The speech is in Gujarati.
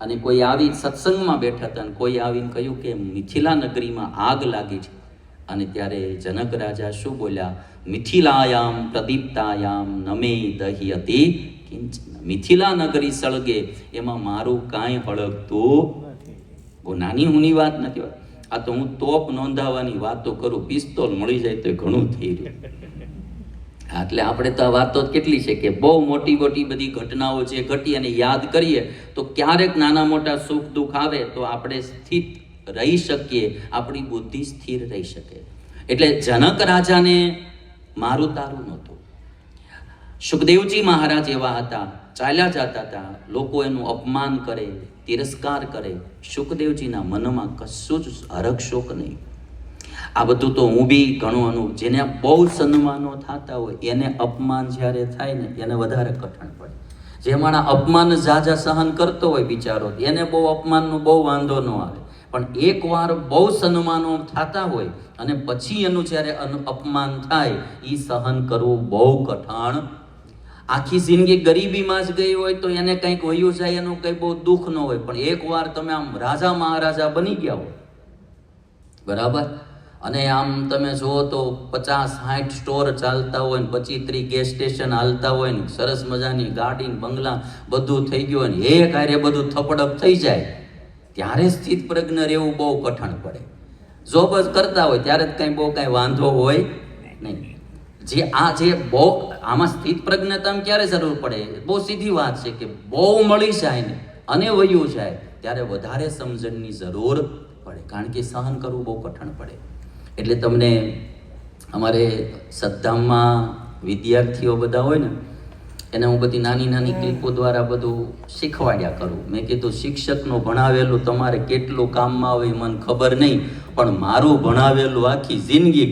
અને કોઈ આવી સત્સંગમાં બેઠા હતા અને કોઈ આવીને કહ્યું કે મિથિલા નગરીમાં આગ લાગી છે. અને ત્યારે જનક રાજા શું બોલ્યા? મિથિલાયામ પ્રદીપ્તાયામ નમે દહ્યતે કિંચન. મિથિલા નગરી સળગે એમાં મારું કાંઈ હળગતું બહુ નાની હુની વાત નથી. આ તો હું તોપ નોંધાવાની વાતો કરું, પિસ્તોલ મળી જાય તો ઘણું થઈ રહ્યું. એટલે આપણે તો આ વાતો કેટલી છે કે બહુ મોટી મોટી બધી ઘટનાઓ જે ઘટી અને યાદ કરીએ તો ક્યારેક નાના મોટા સુખ દુઃખ આવે તો આપણે સ્થિત રહી શકીએ, આપણી બુદ્ધિ સ્થિર રહી શકે. એટલે જનક રાજાને મારું તારું નહોતું. સુખદેવજી મહારાજ એવા હતા, ચાલ્યા જતા હતા, લોકો એનું અપમાન કરે, તિરસ્કાર કરે, સુખદેવજીના મનમાં કશું જ હરખ શોક નહીં. આ બધું તો હું બી ઘણું જેને બહુ સન્માનો થતા હોય એને અપમાન જ્યારે થાય ને એને વધારે કઠણ પડે. જે મારા અપમાન ઝાઝા સહન કરતો હોય બિચારો એને બહુ અપમાનનો બહુ વાંધો ન આવે, પણ એકવાર બહુ સન્માનો થતા હોય અને પછી એનું જ્યારે અપમાન થાય એ સહન કરવું બહુ કઠણ. આખી જિંદગી ગરીબીમાં જ ગઈ હોય તો એને કંઈક વયું જાય એનું કંઈ બહુ દુઃખ ન હોય, પણ એકવાર તમે આમ રાજા મહારાજા બની ગયા હો, બરાબર, અને આમ તમે જુઓ તો 50-60 સ્ટોર ચાલતા હોય ને 25-30 ગેસ સ્ટેશન હાલતા હોય ને સરસ મજાની ગાડી બંગલા બધું થઈ ગયું હોય ને એક હારે બધું થપડપ થઈ જાય ત્યારે સ્થિત પ્રજ્ઞ રહેવું બહુ કઠણ પડે. જોબ જ કરતા હોય ત્યારે જ કંઈ બહુ કાંઈ વાંધો હોય નહીં. જે બહુ આમાં સ્થિત પ્રજ્ઞતામાં ક્યારે જરૂર પડે? બહુ સીધી વાત છે કે બહુ મળી જાય ને અને વયું જાય ત્યારે વધારે સમજણની જરૂર પડે, કારણ કે સહન કરવું બહુ કઠણ પડે. એટલે તમને અમારે સદ્ધામમાં વિદ્યાર્થીઓ બધા હોય ને એને હું બધી નાની નાની ક્લિપો દ્વારા બધું શીખવાડ્યા કરું. મેં કીધું શિક્ષકનું ભણાવેલું તમારે કેટલું કામમાં આવે મને ખબર નહીં, પણ મારું ભણાવેલું આખી જિંદગી